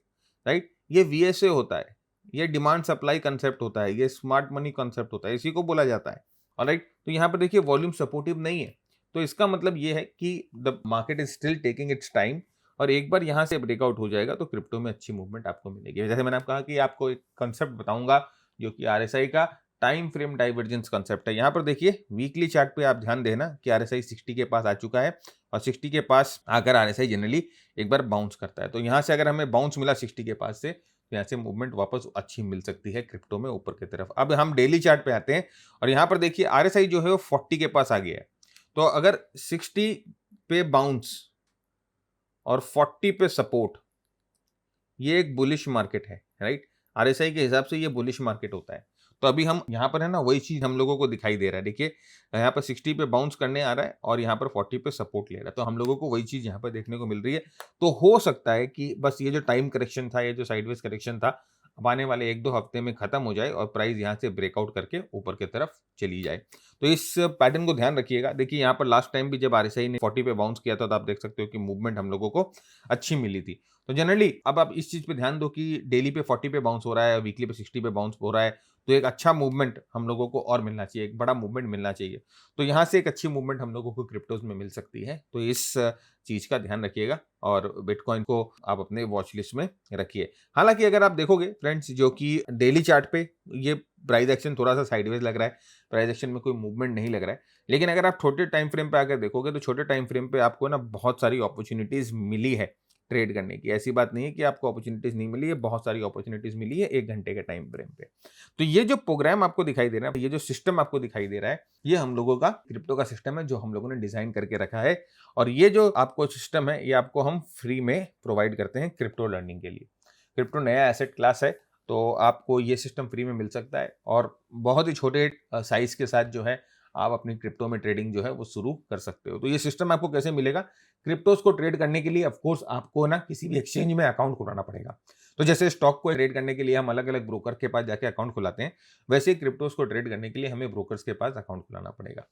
right? ये वीएसए होता है, ये डिमांड सप्लाई कांसेप्ट होता है, ये स्मार्ट मनी कांसेप्ट होता है, इसी को बोला जाता है। ऑलराइट? तो यहाँ पर देखिए वॉल्यूम सपोर्टिव नहीं है। तो इसका मतलब ये है कि the market is still taking it's time और एक बार यहाँ से ब्रेकआउट हो जाएगा तो क्रिप्टो में अच्छी मूवमेंट आपको मिलेगी। जैसे मैंने आपको कहा कि आपको एक कांसेप्ट बताऊंगा जो कि आरएसआई का टाइम फ्रेम डाइवर्जेंस कांसेप्ट है। यहाँ पर देखिए वीकली चार्ट पे आप ध्यान देना कि आरएसआई 60 के पास आ चुका है और 60 के पास आकर आरएसआई जनरली एक बार बाउंस करता है। तो यहाँ से अगर हमें बाउंस मिला 60 के पास से तो यहाँ से मूवमेंट वापस अच्छी मिल सकती है क्रिप्टो में ऊपर की तरफ। अब हम डेली चार्ट पे आते हैं और यहाँ पर देखिए आरएसआई जो है वो 40 के पास आ गया है। तो अगर 60 पे बाउंस और 40 पे सपोर्ट, ये एक बुलिश मार्केट है, राइट? आरएसआई के हिसाब से ये बुलिश मार्केट होता है। तो अभी हम यहाँ पर है ना वही चीज़ हम लोगों को दिखाई दे रहा है। देखिए यहाँ पर 60 पे बाउंस करने आ रहा है और यहाँ पर 40 पे सपोर्ट ले रहा है। तो हम लोगों को वही चीज़ यहाँ पर देखने को मिल रही है। तो हो सकता है कि बस ये जो टाइम करेक्शन था, ये जो साइडवेज करेक्शन था, अब आने वाले 1-2 हफ्ते में खत्म हो जाए और प्राइस यहाँ से ब्रेकआउट करके ऊपर की तरफ चली जाए। तो इस पैटर्न को ध्यान रखिएगा। देखिए यहाँ पर लास्ट टाइम भी जब आरएसआई ने 40 पे बाउंस किया था तो आप देख सकते हो कि मूवमेंट हम लोगों को अच्छी मिली थी। तो जनरली अब आप इस चीज़ पे ध्यान दो कि डेली पे 40 पे बाउंस हो रहा है, वीकली पे 60 पे बाउंस हो रहा है, तो एक अच्छा मूवमेंट हम लोगों को और मिलना चाहिए, एक बड़ा मूवमेंट मिलना चाहिए। तो यहाँ से एक अच्छी मूवमेंट हम लोगों को क्रिप्टोज़ में मिल सकती है। तो इस चीज़ का ध्यान रखिएगा और बिटकॉइन को आप अपने वॉच लिस्ट में रखिए। हालाँकि अगर आप देखोगे फ्रेंड्स, जो कि डेली चार्ट पे ये प्राइस एक्शन थोड़ा-सा साइडवेज लग रहा है, प्राइस एक्शन में कोई मूवमेंट नहीं लग रहा है। लेकिन अगर आप छोटे टाइम फ्रेम पे आकर देखोगे तो छोटे टाइम फ्रेम पे आपको ना बहुत सारी अपॉर्च्युनिटीज़ मिली है ट्रेड करने की। ऐसी बात नहीं है कि आपको अपॉर्च्युनिटीज़ नहीं मिली है, बहुत सारी अपॉर्च्युनिटीज़ मिली है 1 घंटे के टाइम फ्रेम पे। तो ये जो प्रोग्राम आपको दिखाई दे रहा है, ये जो सिस्टम आपको दिखाई दे रहा है, ये हम लोगों का क्रिप्टो का सिस्टम है जो हम लोगों ने डिज़ाइन करके रखा है। और ये जो आपको सिस्टम है, ये आपको हम फ्री में प्रोवाइड करते हैं क्रिप्टो लर्निंग के लिए। क्रिप्टो नया एसेट क्लास है, तो आपको ये सिस्टम फ्री में मिल सकता है और बहुत ही छोटे साइज़ के साथ जो है आप अपनी क्रिप्टो में ट्रेडिंग जो है वो शुरू कर सकते हो। तो ये सिस्टम आपको कैसे मिलेगा? क्रिप्टोज़ को ट्रेड करने के लिए ऑफ कोर्स आपको ना किसी भी एक्सचेंज में अकाउंट खुलाना पड़ेगा। तो जैसे स्टॉक को ट्रेड करने के लिए हम अलग-अलग ब्रोकर के पास जाके अकाउंट खुलाते हैं, वैसे ही क्रिप्टोज़ को ट्रेड करने के लिए हमें ब्रोकर्स के पास अकाउंट खुलाना पड़ेगा।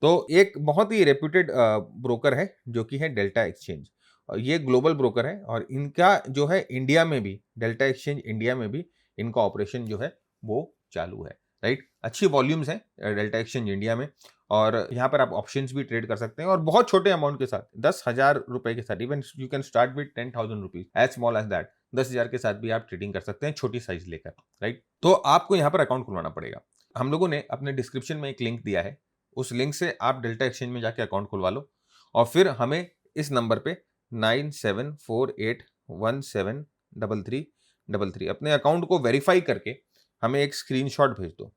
तो एक बहुत ही रेप्यूटेड ब्रोकर है जो कि है डेल्टा एक्सचेंज। ये ग्लोबल ब्रोकर है और इनका जो है इंडिया में भी, डेल्टा एक्सचेंज इंडिया में भी इनका ऑपरेशन जो है वो चालू है, राइट? अच्छी वॉल्यूम्स हैं डेल्टा एक्सचेंज इंडिया में और यहाँ पर आप ऑप्शंस भी ट्रेड कर सकते हैं और बहुत छोटे अमाउंट के साथ, 10,000 रुपए के साथ, even you can start with 10,000 rupees, as small as that. 10,000 के साथ भी आप ट्रेडिंग कर सकते हैं छोटी साइज लेकर, राइट? तो आपको यहाँ पर अकाउंट खुलवाना पड़ेगा। हम लोगों ने अपने डिस्क्रिप्शन में एक लिंक दिया है, उस लिंक से आप डेल्टा एक्सचेंज में जाके अकाउंट खुलवा लो और फिर हमें इस नंबर पे 9748173333 अपने अकाउंट को वेरीफाई करके हमें एक स्क्रीनशॉट भेज दो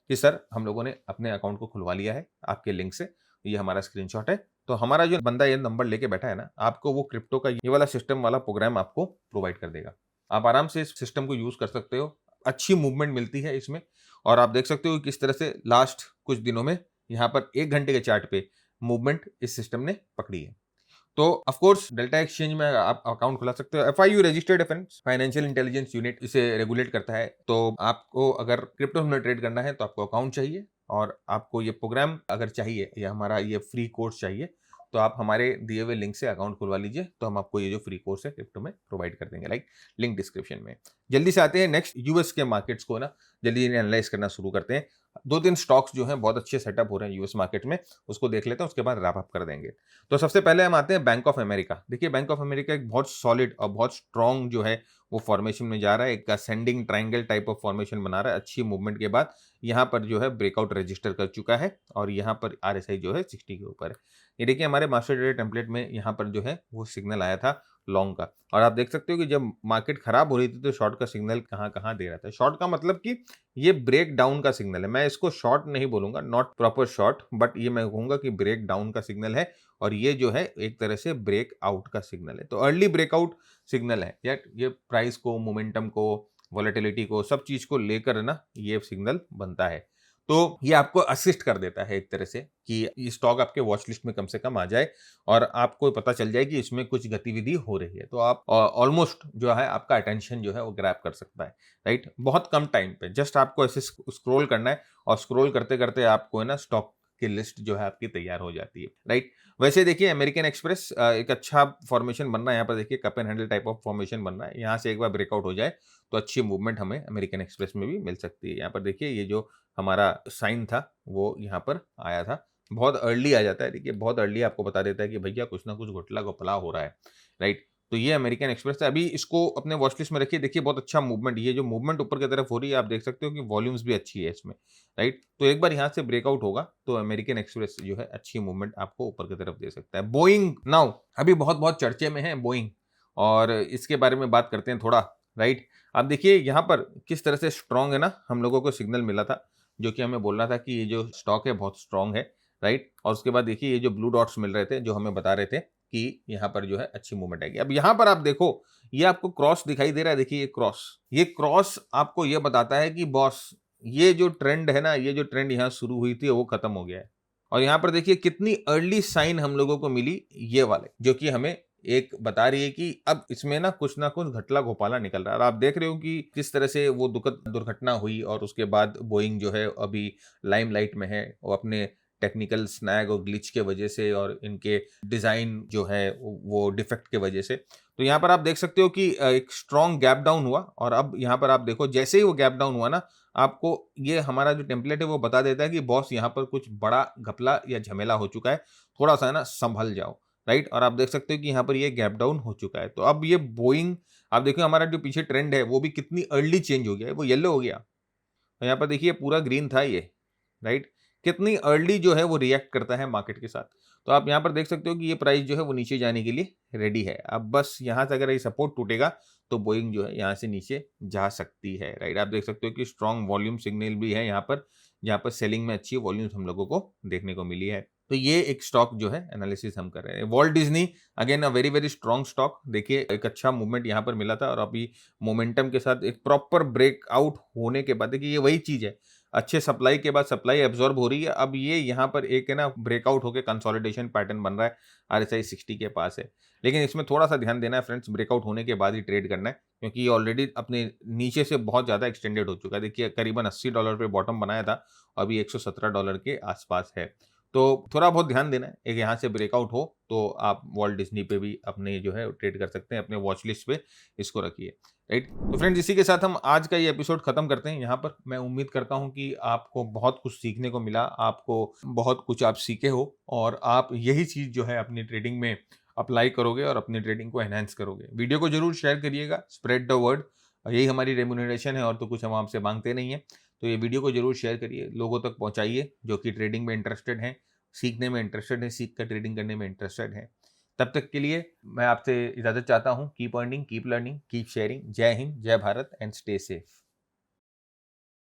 कि सर हम लोगों ने अपने अकाउंट को खुलवा लिया है आपके लिंक से, ये हमारा स्क्रीनशॉट है। तो हमारा जो बंदा ये नंबर लेके बैठा है ना, आपको वो क्रिप्टो का ये वाला सिस्टम वाला प्रोग्राम आपको प्रोवाइड कर देगा। आप आराम से इस सिस्टम को यूज़ कर सकते हो, अच्छी मूवमेंट मिलती है इसमें और आप देख सकते हो कि किस तरह से लास्ट कुछ दिनों में यहाँ पर 1 घंटे के चार्ट पे मूवमेंट इस सिस्टम ने पकड़ी है। तो ऑफ कोर्स डेल्टा एक्सचेंज में आप अकाउंट खुला सकते हो। एफआईयू रजिस्टर्ड है फ्रेंड्स, फाइनेंशियल इंटेलिजेंस यूनिट इसे रेगुलेट करता है। तो आपको अगर क्रिप्टो में ट्रेड करना है तो आपको अकाउंट चाहिए और आपको ये प्रोग्राम अगर चाहिए या हमारा ये फ्री कोर्स चाहिए तो आप हमारे दिए हुए लिंक से अकाउंट खुलवा लीजिए, तो हम आपको ये जो फ्री कोर्स है क्रिप्टो में प्रोवाइड कर देंगे, लाइक लिंक डिस्क्रिप्शन में। जल्दी से आते हैं नेक्स्ट यूएस के मार्केट्स को ना जल्दी एनालाइज करना शुरू करते हैं। 2-3 स्टॉक्स जो हैं बहुत अच्छे सेटअप हो रहे हैं यूएस मार्केट में, उसको देख लेते हैं, उसके बाद रैप अप कर देंगे। तो सबसे पहले हम आते हैं बैंक ऑफ अमेरिका। देखिए बैंक ऑफ अमेरिका एक बहुत सॉलिड और बहुत स्ट्रॉन्ग जो है वो फॉर्मेशन में जा रहा है, एक ascending triangle type of formation बना रहा है। अच्छी मूवमेंट के बाद यहाँ पर जो है ब्रेकआउट रजिस्टर कर चुका है और यहाँ पर आरएसआई जो है 60 के ऊपर है। ये देखिए हमारे मास्टर ट्रेडर टेम्पलेट में यहाँ पर जो है वो सिग्नल आया था लॉन्ग का और आप देख सकते हो कि जब मार्केट खराब हो रही थी तो शॉर्ट का सिग्नल कहाँ कहाँ दे रहा था। शॉर्ट का मतलब कि ये ब्रेक डाउन का सिग्नल है। मैं इसको शॉर्ट नहीं बोलूंगा, नॉट प्रॉपर शॉर्ट, बट ये मैं कहूंगा कि ब्रेक डाउन का सिग्नल है और ये जो है एक तरह से ब्रेक आउट का सिग्नल है। तो अर्ली ब्रेकआउट सिग्नल है या ये प्राइस को, मोमेंटम को, वॉलेटिलिटी को, सब चीज को लेकर ना ये सिग्नल बनता है। तो ये आपको असिस्ट कर देता है एक तरह से कि ये स्टॉक आपके वॉच लिस्ट में कम से कम आ जाए और आपको पता चल जाए कि इसमें कुछ गतिविधि हो रही है, तो आप ऑलमोस्ट जो है आपका अटेंशन जो है वो ग्रैब कर सकता है, राइट? बहुत कम टाइम पे जस्ट आपको ऐसे स्क्रॉल करना है और स्क्रॉल करते करते आपको है ना स्टॉक की लिस्ट जो है आपकी तैयार हो जाती है, राइट? वैसे देखिए अमेरिकन एक्सप्रेस एक अच्छा फॉर्मेशन बन रहा है। यहाँ पर देखिए cup and handle type of formation बन रहा है। यहाँ से एक बार ब्रेकआउट हो जाए तो अच्छी मूवमेंट हमें अमेरिकन एक्सप्रेस में भी मिल सकती है। यहाँ पर देखिए ये जो हमारा साइन था वो यहाँ पर आया था, बहुत अर्ली आ जाता है। देखिए बहुत अर्ली आपको बता देता है कि भैया कुछ ना कुछ घोटाला घोपला हो रहा है, राइट? तो ये अमेरिकन एक्सप्रेस है। अभी इसको अपने वॉच लिस्ट में रखिए। देखिए बहुत अच्छा मूवमेंट, ये जो मूवमेंट ऊपर की तरफ हो रही है आप देख सकते हो कि वॉल्यूम्स भी अच्छी है इसमें, राइट? तो एक बार यहाँ से ब्रेकआउट होगा तो अमेरिकन एक्सप्रेस जो है अच्छी मूवमेंट आपको ऊपर की तरफ दे सकता है। बोइंग नाउ अभी बहुत बहुत चर्चे में है बोइंग और इसके बारे में बात करते हैं थोड़ा, राइट? आप देखिए यहाँ पर किस तरह से स्ट्रॉन्ग है ना, हम लोगों को सिग्नल मिला था जो कि हमें बोल रहा था कि ये जो स्टॉक है बहुत स्ट्रॉन्ग है, राइट? और उसके बाद देखिए ये जो ब्लू डॉट्स मिल रहे थे जो हमें बता रहे थे कि यहाँ पर जो है अच्छी मूवमेंट आएगी। अब यहाँ पर आप देखो ये आपको क्रॉस दिखाई दे रहा है। देखिए ये क्रॉस आपको ये बताता है कि बॉस ये जो ट्रेंड है ना, ये जो ट्रेंड यहाँ शुरू हुई थी वो खत्म हो गया है। और यहाँ पर देखिए कितनी अर्ली साइन हम लोगों को मिली, ये वाले जो कि हमें एक बता रही है कि अब इसमें ना कुछ घटला घोपाला निकल रहा है। और आप देख रहे हो कि किस तरह से वो दुखद दुर्घटना हुई और उसके बाद बोइंग जो है अभी लाइमलाइट में है, वो अपने टेक्निकल स्नैग और ग्लिच के वजह से और इनके डिज़ाइन जो है वो डिफेक्ट के वजह से। तो यहाँ पर आप देख सकते हो कि एक स्ट्रॉन्ग गैप डाउन हुआ और अब यहाँ पर आप देखो जैसे ही वो गैप डाउन हुआ ना, आपको ये हमारा जो टेम्पलेट है वो बता देता है कि बॉस यहाँ पर कुछ बड़ा घपला या झमेला हो चुका है, थोड़ा-सा है ना संभल जाओ, राइट? और आप देख सकते हो कि यहाँ पर ये गैप डाउन हो चुका है। तो अब ये बोइंग आप देखो हमारा जो पीछे ट्रेंड है वो भी कितनी अर्ली चेंज हो गया है, वो येलो हो गया। और यहाँ पर देखिए पूरा ग्रीन था ये, राइट? कितनी अर्ली जो है वो रिएक्ट करता है मार्केट के साथ। तो आप यहाँ पर देख सकते हो कि ये प्राइस जो है वो नीचे जाने के लिए रेडी है। अब बस यहाँ से अगर ये सपोर्ट टूटेगा तो बोइंग जो है यहाँ से नीचे जा सकती है, राइट? आप देख सकते हो कि स्ट्रॉन्ग वॉल्यूम सिग्नल भी है यहाँ पर, जहाँ पर सेलिंग में अच्छी वॉल्यूम्स हम लोगों को देखने को मिली है। तो ये एक स्टॉक जो है एनालिसिस हम कर रहे हैं। Walt Disney again a very very strong stock. देखिए एक अच्छा मूवमेंट यहाँ पर मिला था और अभी मोमेंटम के साथ एक प्रॉपर ब्रेकआउट होने के बाद देखिए ये वही चीज़ है, अच्छे सप्लाई के बाद सप्लाई एब्जॉर्ब हो रही है। अब ये यहाँ पर एक है ना ब्रेकआउट होकर कंसोलिडेशन पैटर्न बन रहा है, आरएसआई 60 के पास है। लेकिन इसमें थोड़ा-सा ध्यान देना है फ्रेंड्स, ब्रेकआउट होने के बाद ही ट्रेड करना है क्योंकि ये ऑलरेडी अपने नीचे से बहुत ज़्यादा एक्सटेंडेड हो चुका है। देखिए करीबन $80 पे बॉटम बनाया था, अभी $117 के आसपास है। तो थोड़ा बहुत ध्यान देना है, एक यहाँ से ब्रेकआउट हो तो आप वॉल्ट डिज्नी पे भी अपने जो है ट्रेड कर सकते हैं, अपने वॉच लिस्ट पे इसको रखिए, राइट? तो फ्रेंड्स इसी के साथ हम आज का ये एपिसोड खत्म करते हैं यहाँ पर। मैं उम्मीद करता हूँ कि आपको बहुत कुछ सीखने को मिला, आपको बहुत कुछ आप सीखे हो और आप यही चीज़ जो है अपनी ट्रेडिंग में अप्लाई करोगे और अपनी ट्रेडिंग को एनहांस करोगे। वीडियो को जरूर शेयर करिएगा, स्प्रेड द वर्ड, यही हमारी रेम्यूनरेशन है और तो कुछ हम आपसे मांगते नहीं है। तो ये वीडियो को जरूर शेयर करिए, लोगों तक पहुँचाइए जो कि ट्रेडिंग में इंटरेस्टेड हैं, सीखने में इंटरेस्टेड हैं, सीख कर ट्रेडिंग करने में इंटरेस्टेड हैं। तब तक के लिए मैं आपसे इजाज़त चाहता हूँ। Keep earning, keep learning, keep sharing. जय हिंद, जय भारत एंड स्टे सेफ।